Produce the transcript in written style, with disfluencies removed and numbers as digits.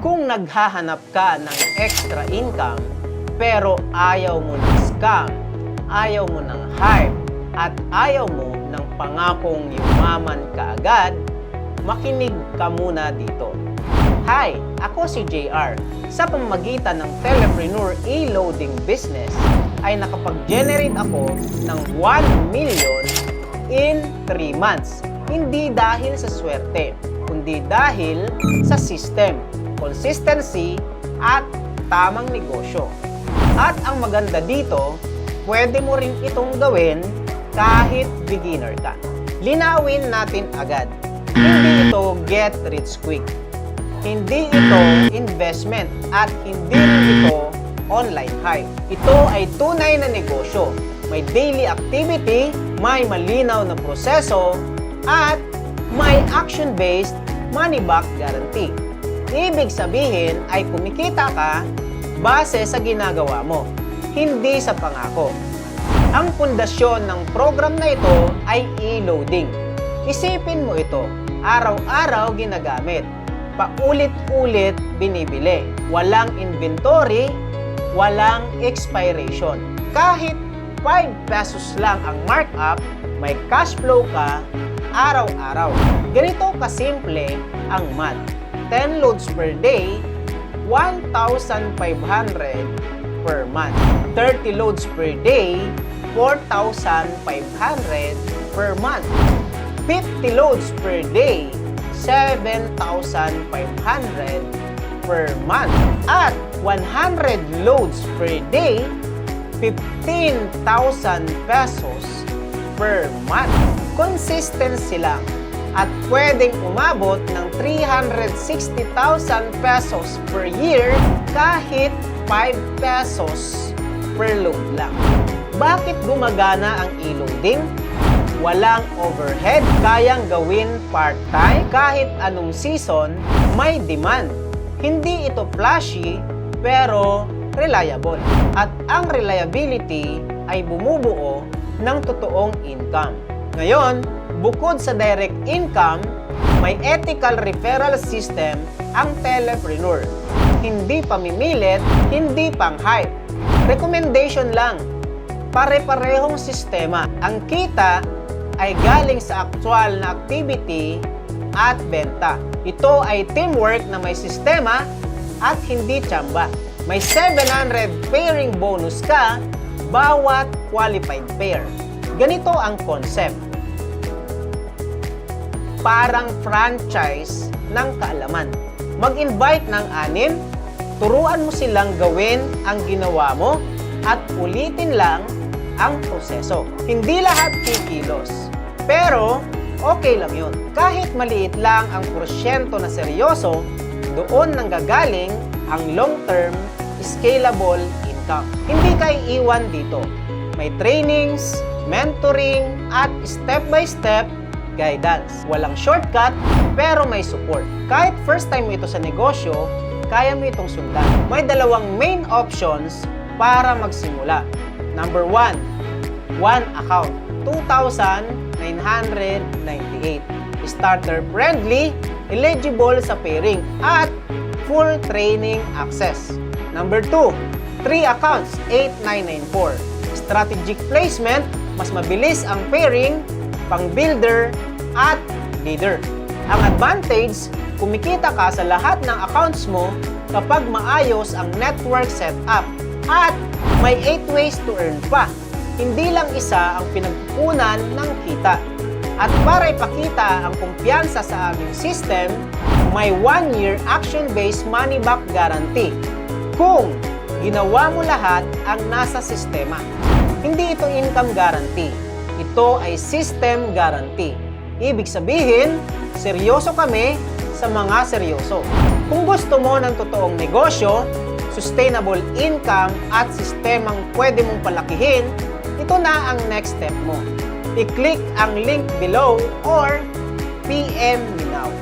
Kung naghahanap ka ng extra income, pero ayaw mo ng scam, ayaw mo ng hype, at ayaw mo ng pangakong yumaman ka agad, makinig ka muna dito. Hi! Ako si JR. Sa pamamagitan ng Telepreneur e-loading business, ay nakapag-generate ako ng 1 million in 3 months. Hindi dahil sa swerte, kundi dahil sa system, consistency, at tamang negosyo. At ang maganda dito, pwede mo rin itong gawin kahit beginner ka. Linawin natin agad. Hindi ito get rich quick. Hindi ito investment at hindi rin ito online hype. Ito ay tunay na negosyo. May daily activity, may malinaw na proseso, at may action-based money-back guarantee. Ibig sabihin ay kumikita ka base sa ginagawa mo, hindi sa pangako. Ang pundasyon ng program na ito ay e-loading. Isipin mo ito, araw-araw ginagamit, paulit-ulit binibili, walang inventory, walang expiration. Kahit 5 pesos lang ang markup, may cash flow ka araw-araw. Ganito kasimple ang math. 10 loads per day, 1,500 per month. 30 loads per day, 4,500 per month. 50 loads per day, 7,500 per month. At 100 loads per day, 15,000 pesos per month. Consistency lang at pwedeng umabot ng 360,000 pesos per year kahit 5 pesos per load lang. Bakit gumagana ang e-loading? Walang overhead, kayang gawin part-time kahit anong season, may demand. Hindi ito flashy pero reliable. At ang reliability ay bumubuo ng totoong income. Ngayon, bukod sa direct income, may ethical referral system ang Telepreneur. Hindi pamimilit, hindi pang-hype. Recommendation lang. Pare-parehong sistema. Ang kita ay galing sa actual na activity at benta. Ito ay teamwork na may sistema at hindi tsamba. May 700 pairing bonus ka bawat qualified pair. Ganito ang concept. Parang franchise ng kaalaman. Mag-invite ng 6, turuan mo silang gawin ang ginawa mo at ulitin lang ang proseso. Hindi lahat kikilos, pero okay lang yun. Kahit maliit lang ang porsyento na seryoso, doon nanggagaling ang long-term, scalable income. Hindi ka iiwan dito. May trainings, mentoring, at step-by-step guidance. Walang shortcut, pero may support. Kahit first time mo ito sa negosyo, kaya mo itong sundan. May 2 main options para magsimula. Number 1, one account, 2,998. Starter friendly, eligible sa pairing, at full training access. Number 2, 3 accounts, 8,994. Strategic placement, mas mabilis ang pairing, pang builder, at leader. Ang advantage, kumikita ka sa lahat ng accounts mo kapag maayos ang network setup. At may 8 ways to earn pa. Hindi lang isa ang pinagkukunan ng kita. At para ipakita ang kumpiyansa sa aming system, may 1-year action-based money-back guarantee. Kung ginawa mo lahat ang nasa sistema. Hindi ito income guarantee. Ito ay system guarantee. Ibig sabihin, seryoso kami sa mga seryoso. Kung gusto mo ng totoong negosyo, sustainable income at sistemang pwede mong palakihin, ito na ang next step mo. I-click ang link below or PM me now.